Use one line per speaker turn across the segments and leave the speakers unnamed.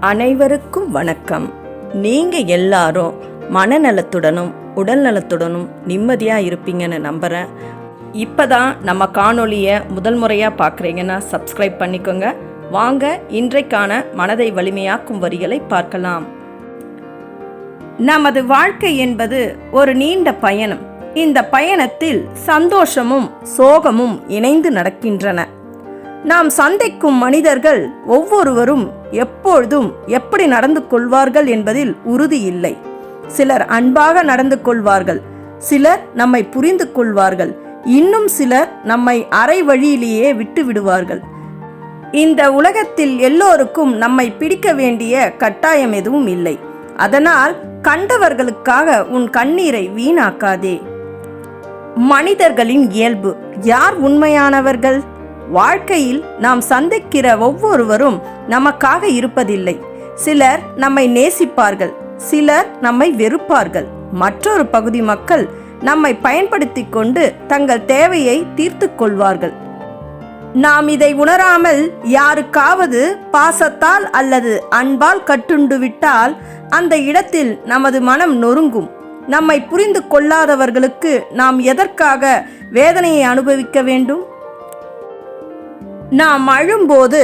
அனைவருக்கும் வணக்கம். நீங்க எல்லாரும் மனநலத்துடனும் உடல் நலத்துடனும் நிம்மதியாக இருப்பீங்கன்னு நம்புகிறேன். இப்போதான் நம்ம காணொலியை முதல் முறையாக பார்க்குறீங்கன்னா சப்ஸ்கிரைப் பண்ணிக்கோங்க. வாங்க இன்றைக்கான மனதை வலிமையாக்கும் வரிகளை பார்க்கலாம். நமது வாழ்க்கை என்பது ஒரு நீண்ட பயணம். இந்த பயணத்தில் சந்தோஷமும் சோகமும் இணைந்து நடக்கின்றன. நாம் சந்திக்கும் மனிதர்கள் ஒவ்வொருவரும் எப்பொழுதும் எப்படி நடந்து கொள்வார்கள் என்பதில் உறுதி இல்லை. சிலர் அன்பாக நடந்து கொள்வார்கள், சிலர் நம்மை புரிந்து கொள்வார்கள், இன்னும் சிலர் நம்மை அரை வழியிலேயே விட்டு விடுவார்கள். இந்த உலகத்தில் எல்லோருக்கும் நம்மை பிடிக்க வேண்டிய கட்டாயம் எதுவும் இல்லை. அதனால் கண்டவர்களுக்காக உன் கண்ணீரை வீணாக்காதே. மனிதர்களின் இயல்பு. யார் உண்மையானவர்கள்? வாழ்க்கையில் நாம் சந்திக்கிற ஒவ்வொருவரும் நமக்காக இருப்பதில்லை. சிலர் நம்மை நேசிப்பார்கள், சிலர் நம்மை வெறுப்பார்கள். மற்றொரு பகுதி மக்கள் நம்மை பயன்படுத்தி கொண்டு தங்கள் தேவையை தீர்த்து கொள்வார்கள். நாம் இதை உணராமல் யாருக்காவது பாசத்தால் அல்லது அன்பால் கட்டுண்டு விட்டால் அந்த இடத்தில் நமது மனம் நொறுங்கும். நம்மை புரிந்து கொள்ளாதவர்களுக்கு நாம் எதற்காக வேதனையை அனுபவிக்க வேண்டும்? நாம் அழும்போது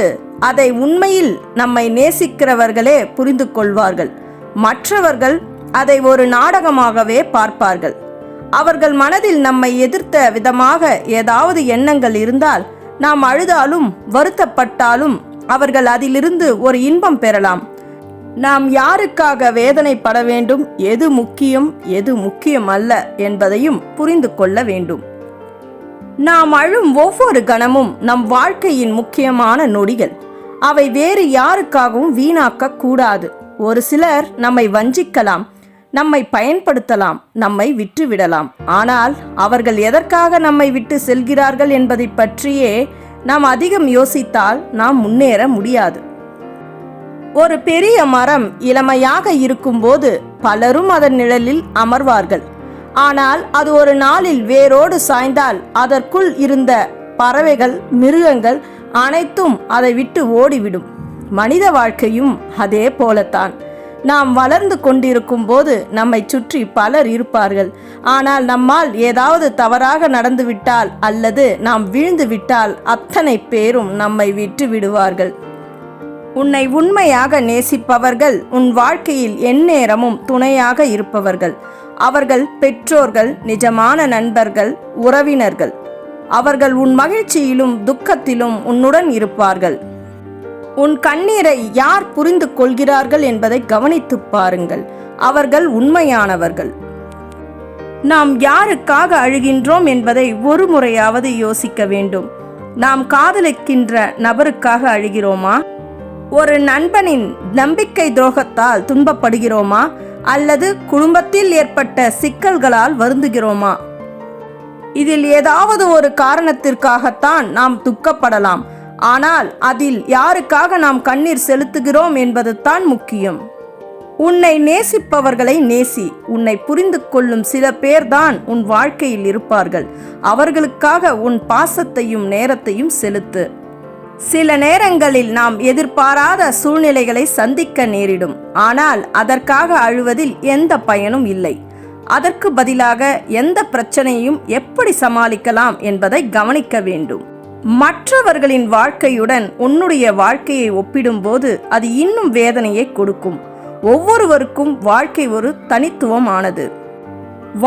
அதை உண்மையில் நம்மை நேசிக்கிறவர்களே புரிந்து கொள்வார்கள். மற்றவர்கள் அதை ஒரு நாடகமாகவே பார்ப்பார்கள். அவர்கள் மனதில் நம்மை எதிர்த்த விதமாக ஏதாவது எண்ணங்கள் இருந்தால் நாம் அழுதாலும் வருத்தப்பட்டாலும் அவர்கள் அதிலிருந்து ஒரு இன்பம் பெறலாம். நாம் யாருக்காக வேதனைப்பட வேண்டும், எது முக்கியம் எது முக்கியம் அல்ல என்பதையும் புரிந்து கொள்ள வேண்டும். நாம் அழும் ஒவ்வொரு கணமும் நம் வாழ்க்கையின் முக்கியமான நொடிகள். அவை வேறு யாருக்காகவும் வீணாக்க கூடாது. ஒரு சிலர் நம்மை வஞ்சிக்கலாம், நம்மை பயன்படுத்தலாம், நம்மை விட்டுவிடலாம். ஆனால் அவர்கள் எதற்காக நம்மை விட்டு செல்கிறார்கள் என்பதை பற்றியே நாம் அதிகம் யோசித்தால் நாம் முன்னேற முடியாது. ஒரு பெரிய மரம் இளமையாக இருக்கும்போது பலரும் அதன் நிழலில் அமர்வார்கள். ஆனால் அது ஒரு நாளில் வேரோடு சாய்ந்தால் அதற்குள் இருந்த பறவைகள், மிருகங்கள் அனைத்தும் அதை விட்டு ஓடிவிடும். மனித வாழ்க்கையும் அதே போலத்தான். நாம் வளர்ந்து கொண்டிருக்கும் போது நம்மை சுற்றி பலர் இருப்பார்கள். ஆனால் நம்மால் ஏதாவது தவறாக நடந்துவிட்டால் அல்லது நாம் வீழ்ந்து விட்டால் அத்தனை பேரும் நம்மை விட்டு விடுவார்கள். உன்னை உண்மையாக நேசிப்பவர்கள் உன் வாழ்க்கையில் எந்நேரமும் துணையாக இருப்பவர்கள். அவர்கள் பெற்றோர்கள், நிஜமான நண்பர்கள், உறவினர்கள். அவர்கள் உன் மகிழ்ச்சியிலும் துக்கத்திலும் உன்னுடன் இருப்பார்கள். உன் கண்ணீரை யார் புரிந்து கொள்கிறார்கள் என்பதை கவனித்து பாருங்கள். அவர்கள் உண்மையானவர்கள். நாம் யாருக்காக அழுகின்றோம் என்பதை ஒரு முறையாவது யோசிக்க வேண்டும். நாம் காதலிக்கின்ற நபருக்காக அழுகிறோமா? ஒரு நண்பனின் நம்பிக்கை துரோகத்தால் துன்பப்படுகிறோமா? அல்லது குடும்பத்தில் ஏற்பட்ட சிக்கல்களால் வருந்துகிறோமா? இதில் ஏதாவது ஒரு காரணத்திற்காகத்தான் நாம் துக்கப்படலாம். ஆனால் அதில் யாருக்காக நாம் கண்ணீர் செலுத்துகிறோம் என்பது தான் முக்கியம். உன்னை நேசிப்பவர்களை நேசி. உன்னை புரிந்து கொள்ளும் சில பேர்தான் உன் வாழ்க்கையில் இருப்பார்கள். அவர்களுக்காக உன் பாசத்தையும் நேரத்தையும் செலுத்து. சில நேரங்களில் நாம் எதிர்பாராத சூழ்நிலைகளை சந்திக்க நேரிடும். ஆனால் அதற்காக அழுவதில் எந்த பயனும் இல்லை. அதற்கு பதிலாக எந்த பிரச்சனையும் எப்படி சமாளிக்கலாம் என்பதை கவனிக்க வேண்டும். மற்றவர்களின் வாழ்க்கையுடன் உன்னுடைய வாழ்க்கையை ஒப்பிடும்போது அது இன்னும் வேதனையை கொடுக்கும். ஒவ்வொருவருக்கும் வாழ்க்கை ஒரு தனித்துவமானது.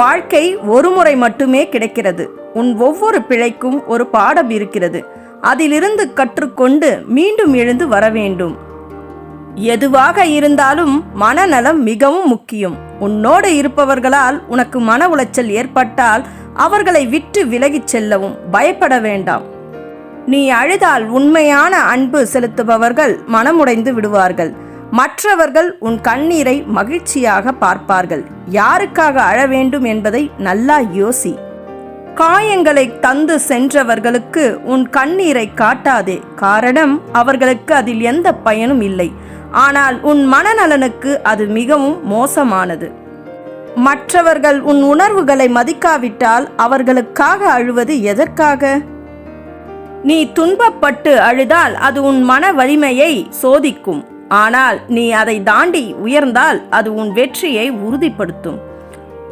வாழ்க்கை ஒரு முறை மட்டுமே கிடைக்கிறது. உன் ஒவ்வொரு பிழைக்கும் ஒரு பாடம் இருக்கிறது. அதிலிருந்து கற்றுக்கொண்டு மீண்டும் எழுந்து வர வேண்டும். எதுவாக இருந்தாலும் மனநலம் மிகவும் முக்கியம். உன்னோடு இருப்பவர்களால் உனக்கு மன உளைச்சல் ஏற்பட்டால் அவர்களை விட்டு விலகிச் செல்லவும் பயப்பட வேண்டாம். நீ அழுதால் உண்மையான அன்பு செலுத்துபவர்கள் மனமுடைந்து விடுவார்கள். மற்றவர்கள் உன் கண்ணீரை மகிழ்ச்சியாக பார்ப்பார்கள். யாருக்காக அழ வேண்டும் என்பதை நல்லா யோசி. காயங்களை தந்து சென்றவர்களுக்கு உன் கண்ணீரை காட்டாதே. காரணம், அவர்களுக்கு அதில் எந்த பயனும் இல்லை. ஆனால் உன் மனநலனுக்கு அது மிகவும் மோசமானது. மற்றவர்கள் உன் உணர்வுகளை மதிக்காவிட்டால் அவர்களுக்காக அழுவது எதற்காக? நீ துன்பப்பட்டு அழுதால் அது உன் மன வலிமையை சோதிக்கும். ஆனால் நீ அதை தாண்டி உயர்ந்தால் அது உன் வெற்றியை உறுதிப்படுத்தும்.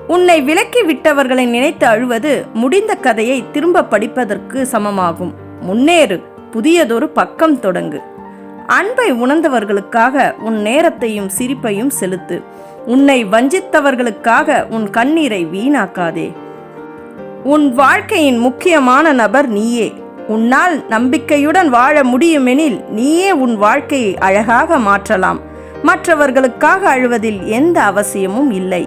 உன்னை விலக்கி விட்டவர்களை நினைத்து அழுவது முடிந்த கதையை திரும்ப படிப்பதற்கு சமமாகும். முன்னேறு, புதியதொரு பக்கம் தொடங்கு. அன்பை உணர்ந்தவர்களுக்காக உன் நேரத்தையும் சிரிப்பையும் செலுத்து. உன்னை வஞ்சித்தவர்களுக்காக உன் கண்ணீரை வீணாக்காதே. உன் வாழ்க்கையின் முக்கியமான நபர் நீயே. உன்னால் நம்பிக்கையுடன் வாழ முடியுமெனில் நீயே உன் வாழ்க்கையை அழகாக மாற்றலாம். மற்றவர்களுக்காக அழுவதில் எந்த அவசியமும் இல்லை.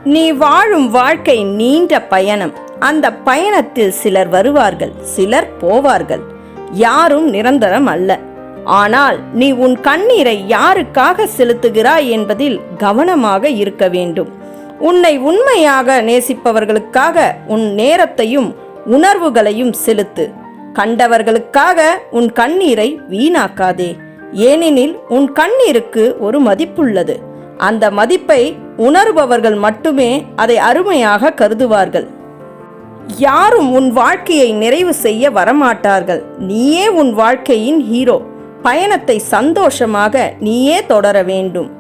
நீ வாழும் வாழ்க்கை நீண்ட பயணம். அந்த பயணத்தில் சிலர் வருவார்கள், சிலர் போவார்கள். யாரும் நிரந்தரம் அல்ல. ஆனால் நீ உன் கண்ணீரை யாருக்காக செலுத்துகிறாய் என்பதில் கவனமாக இருக்க வேண்டும். உன்னை உண்மையாக நேசிப்பவர்களுக்காக உன் நேரத்தையும் உணர்வுகளையும் செலுத்து. கண்டவர்களுக்காக உன் கண்ணீரை வீணாக்காதே. ஏனெனில் உன் கண்ணீருக்கு ஒரு மதிப்புள்ளது. அந்த மதிப்பை உணர்பவர்கள் மட்டுமே அதை அருமையாக கருதுவார்கள். யாரும் உன் வாழ்க்கையை நிறைவு செய்ய வரமாட்டார்கள். நீயே உன் வாழ்க்கையின் ஹீரோ. பயணத்தை சந்தோஷமாக நீயே தொடர வேண்டும்.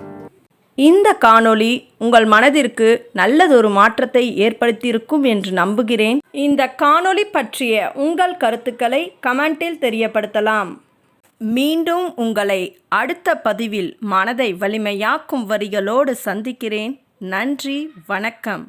இந்த காணொளி உங்கள் மனதிற்கு நல்லதொரு மாற்றத்தை ஏற்படுத்தியிருக்கும் என்று நம்புகிறேன். இந்த காணொளி பற்றிய உங்கள் கருத்துக்களை கமெண்டில் தெரியப்படுத்தலாம். மீண்டும் உங்களை அடுத்த பதிவில் மனதை வலிமையாக்கும் வரிகளோடு சந்திக்கிறேன். நன்றி, வணக்கம்.